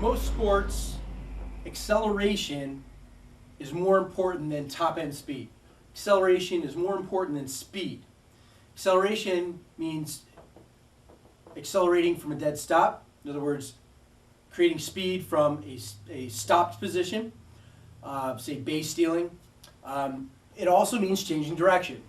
most sports, acceleration is more important than top-end speed. Acceleration is more important than speed. Acceleration means accelerating from a dead stop. In other words, creating speed from a stopped position, say base stealing. It also means changing direction,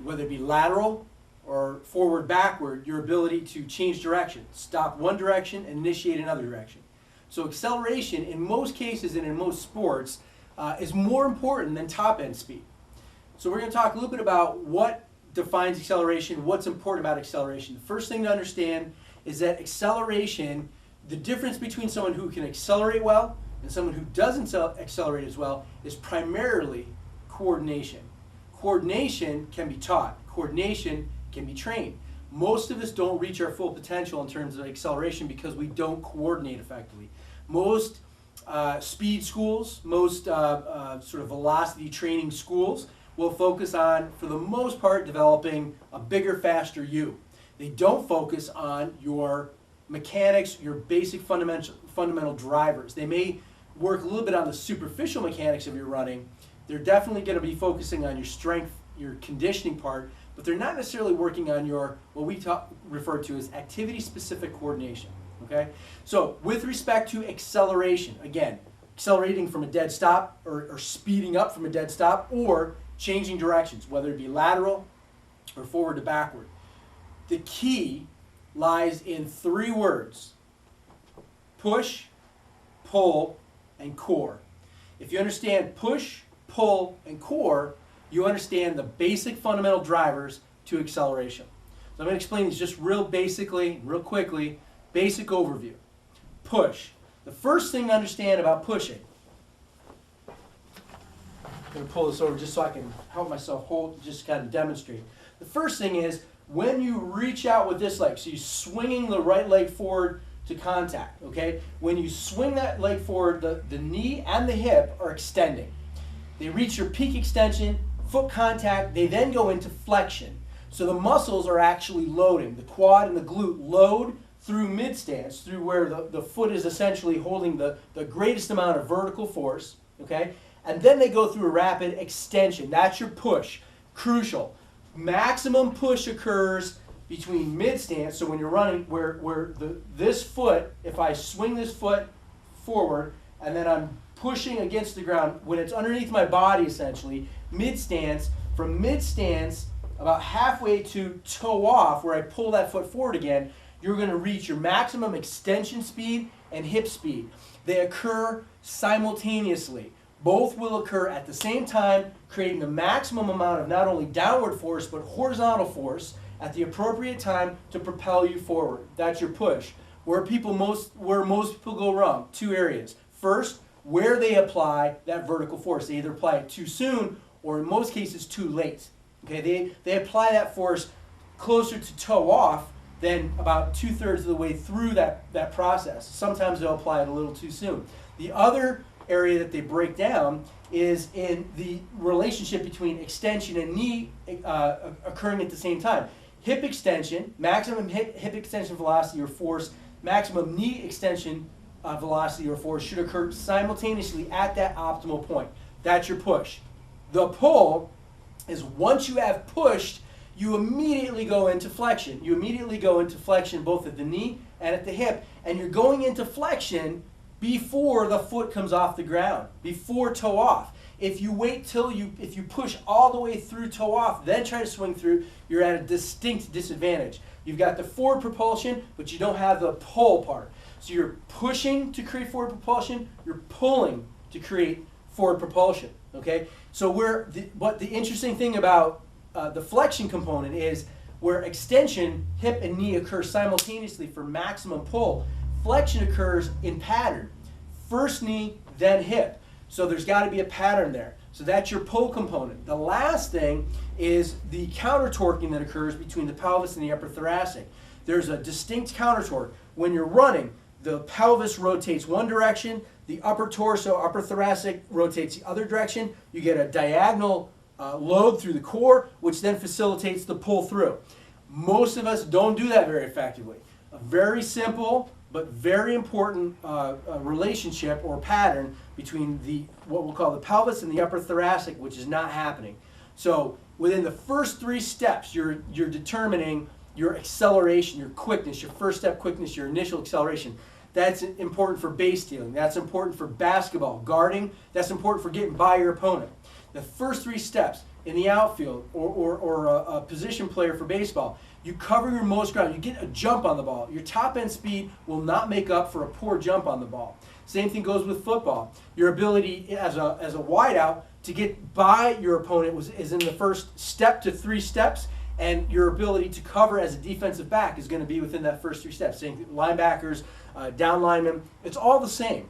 whether it be lateral or forward, backward, your ability to change direction, stop one direction and initiate another direction. So acceleration, in most cases and in most sports, is more important than top-end speed. So we're going to talk a little bit about what defines acceleration, what's important about acceleration. The first thing to understand is that acceleration, the difference between someone who can accelerate well and someone who doesn't accelerate as well, is primarily coordination. Coordination can be taught. Coordination can be trained. Most of us don't reach our full potential in terms of acceleration because we don't coordinate effectively. Most speed schools, most sort of velocity training schools will focus on, for the most part, developing a bigger, faster you. They don't focus on your mechanics, your basic fundamental drivers. They may work a little bit on the superficial mechanics of your running. They're definitely going to be focusing on your strength, your conditioning part, but they're not necessarily working on your, what we refer to as activity-specific coordination. Okay? So with respect to acceleration, again, accelerating from a dead stop or speeding up from a dead stop or changing directions, whether it be lateral or forward to backward. The key lies in three words: push, pull, and core. If you understand push, pull, and core, you understand the basic fundamental drivers to acceleration. So I'm going to explain these just real basically, real quickly. Basic overview. Push. The first thing to understand about pushing, I'm going to pull this over just so I can help myself hold, just kind of demonstrate. The first thing is when you reach out with this leg, so you're swinging the right leg forward to contact, okay? When you swing that leg forward, the knee and the hip are extending. They reach your peak extension, foot contact, they then go into flexion. So the muscles are actually loading. The quad and the glute load through mid-stance, through where the foot is essentially holding the greatest amount of vertical force, okay? And then they go through a rapid extension. That's your push. Crucial. Maximum push occurs between mid-stance, so when you're running, where this foot, if I swing this foot forward and then I'm pushing against the ground, when it's underneath my body essentially, mid-stance, from mid-stance about halfway to toe off, where I pull that foot forward again, you're going to reach your maximum extension speed and hip speed. They occur simultaneously. Both will occur at the same time, creating the maximum amount of not only downward force, but horizontal force at the appropriate time to propel you forward. That's your push. Where most people go wrong, two areas. First, where they apply that vertical force. They either apply it too soon or in most cases too late. Okay, they apply that force closer to toe off than about 2/3 of the way through that process. Sometimes they'll apply it a little too soon. The other area that they break down is in the relationship between extension and knee occurring at the same time. Hip extension, maximum hip extension velocity or force, maximum knee extension velocity or force should occur simultaneously at that optimal point. That's your push. The pull is once you have pushed, you immediately go into flexion. You immediately go into flexion both at the knee and at the hip, and you're going into flexion before the foot comes off the ground, before toe off. If you wait till if you push all the way through toe off, then try to swing through, you're at a distinct disadvantage. You've got the forward propulsion, but you don't have the pull part. So you're pushing to create forward propulsion, you're pulling to create forward propulsion, okay? So but the interesting thing about the flexion component is where extension, hip and knee occur simultaneously for maximum pull, flexion occurs in pattern. First knee, then hip. So there's got to be a pattern there. So that's your pull component. The last thing is the counter torquing that occurs between the pelvis and the upper thoracic. There's a distinct counter torque. When you're running, the pelvis rotates one direction, the upper torso, upper thoracic rotates the other direction. You get a diagonal load through the core, which then facilitates the pull through. Most of us don't do that very effectively. A very simple but very important relationship or pattern between what we'll call the pelvis and the upper thoracic, which is not happening. So within the first 3 steps, you're determining your acceleration, your quickness, your first step quickness, your initial acceleration. That's important for base stealing. That's important for basketball, guarding. That's important for getting by your opponent. The first 3 steps in the outfield or a position player for baseball, you cover your most ground. You get a jump on the ball. Your top end speed will not make up for a poor jump on the ball. Same thing goes with football. Your ability as a wideout to get by your opponent is in the first step to 3 steps, and your ability to cover as a defensive back is going to be within that first 3 steps. Same thing, linebackers, down linemen, it's all the same.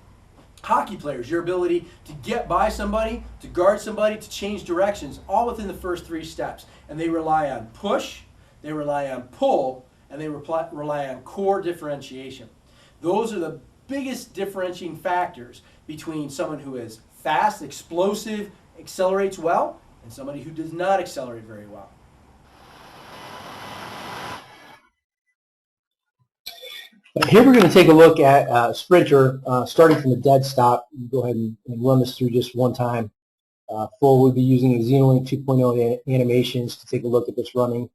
Hockey players, your ability to get by somebody, to guard somebody, to change directions, all within the first 3 steps. And they rely on push, they rely on pull, and they rely on core differentiation. Those are the biggest differentiating factors between someone who is fast, explosive, accelerates well, and somebody who does not accelerate very well. Here we're going to take a look at a sprinter starting from the dead stop. Go ahead and run this through just one time. Full, we'll be using the ZenoLink 2.0 animations to take a look at this running.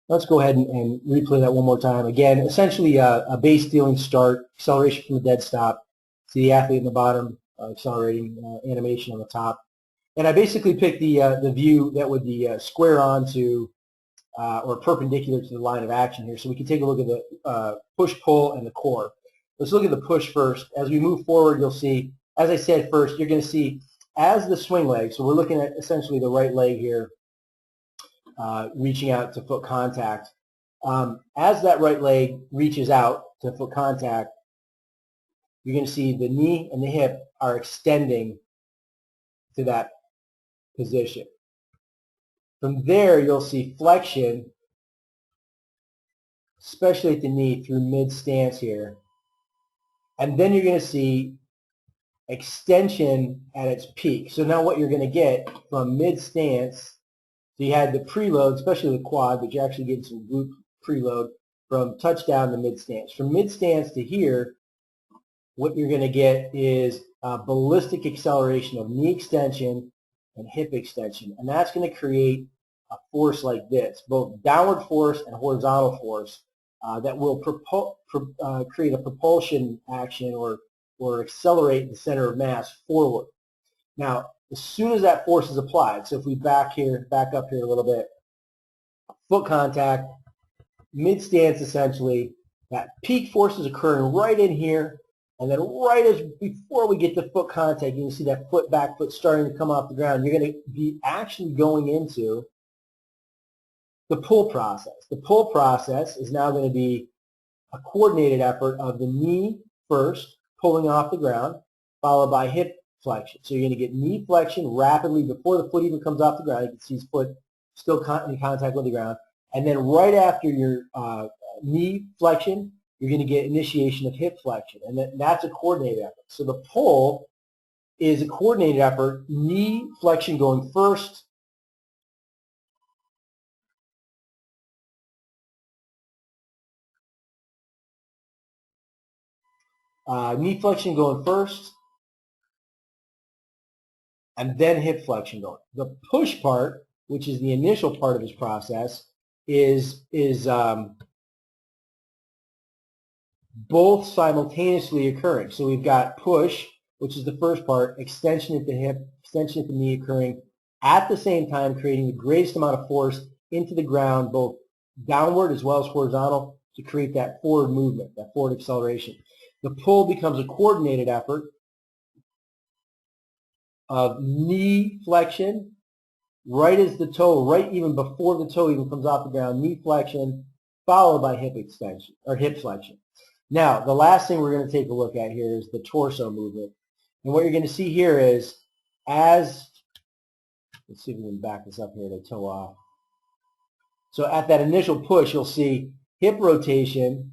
Let's go ahead and replay that one more time. Again, essentially a base stealing start, acceleration from the dead stop. See the athlete in the bottom, accelerating animation on the top. And I basically picked the view that would be square on to or perpendicular to the line of action here. So we can take a look at the push-pull and the core. Let's look at the push first. As we move forward, you'll see, as I said first, you're going to see as the swing leg, so we're looking at essentially the right leg here, reaching out to foot contact. As that right leg reaches out to foot contact, you're going to see the knee and the hip are extending to that position. From there, you'll see flexion, especially at the knee through mid-stance here. And then you're going to see extension at its peak. So now what you're going to get from mid-stance, so you had the preload, especially the quad, but you're actually getting some glute preload from touchdown to mid-stance. From mid-stance to here, what you're going to get is a ballistic acceleration of knee extension and hip extension. And that's going to create a force like this, both downward force and horizontal force that will create a propulsion action or accelerate the center of mass forward. Now, as soon as that force is applied, so if we back up here a little bit, foot contact, mid-stance essentially, that peak force is occurring right in here, and then right as before we get to foot contact, you can see that back foot starting to come off the ground. You're going to be actually going into the pull process. The pull process is now going to be a coordinated effort of the knee first, pulling off the ground, followed by hip flexion. So you're going to get knee flexion rapidly before the foot even comes off the ground. You can see his foot still in contact with the ground. And then right after your knee flexion, you're going to get initiation of hip flexion. And that's a coordinated effort. So the pull is a coordinated effort, knee flexion going first, knee flexion going first, and then hip flexion going. The push part, which is the initial part of this process, is both simultaneously occurring. So we've got push, which is the first part, extension at the hip, extension at the knee occurring at the same time, creating the greatest amount of force into the ground, both downward as well as horizontal, to create that forward movement, that forward acceleration. The pull becomes a coordinated effort of knee flexion, right as the toe, right even before the toe even comes off the ground, knee flexion, followed by hip extension, or hip flexion. Now, the last thing we're going to take a look at here is the torso movement. And what you're going to see here is let's see if we can back this up here to toe off. So at that initial push, you'll see hip rotation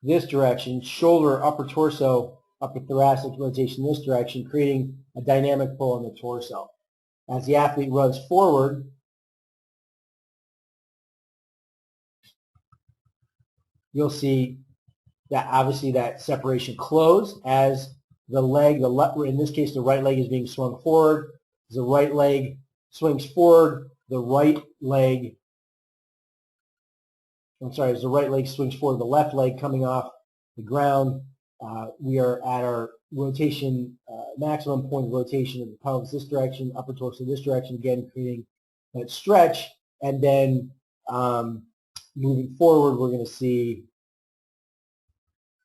this direction, shoulder, upper torso, upper thoracic rotation this direction, creating a dynamic pull on the torso. As the athlete runs forward, you'll see that obviously that separation closed as the leg, in this case the right leg is being swung forward. As the right leg swings forward, as the right leg swings forward, the left leg coming off the ground, we are at our rotation, maximum point of rotation of the pelvis this direction, upper torso this direction, again creating that stretch, and then moving forward we're going to see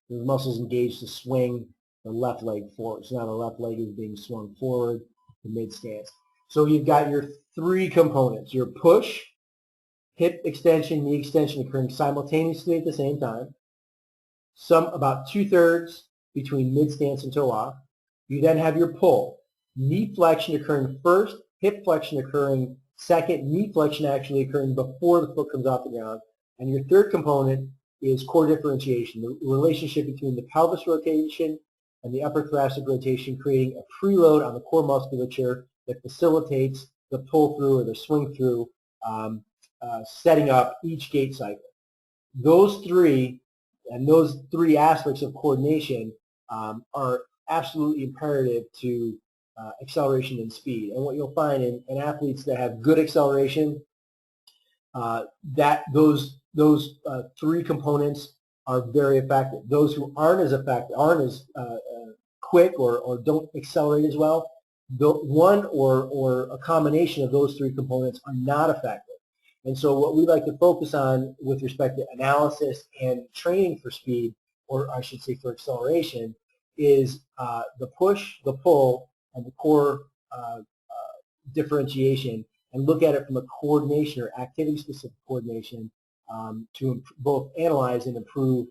the muscles engaged to swing the left leg forward. So now the left leg is being swung forward to mid stance. So you've got your three components, your push, hip extension, knee extension occurring simultaneously at the same time. About 2/3 between mid stance and toe off. You then have your pull, knee flexion occurring first, hip flexion occurring second, knee flexion actually occurring before the foot comes off the ground. And your third component is core differentiation, the relationship between the pelvis rotation and the upper thoracic rotation, creating a preload on the core musculature that facilitates the pull through or the swing through, setting up each gait cycle. Those three aspects of coordination are absolutely imperative to acceleration and speed. And what you'll find in athletes that have good acceleration, that those three components are very effective. Those who aren't as effective, aren't as quick or don't accelerate as well, one or a combination of those three components are not effective. And so what we like to focus on with respect to analysis and training for speed, or I should say for acceleration, is the push, the pull, and the core differentiation, and look at it from a coordination or activity-specific coordination to both analyze and improve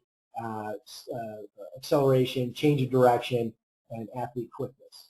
acceleration, change of direction, and athlete quickness.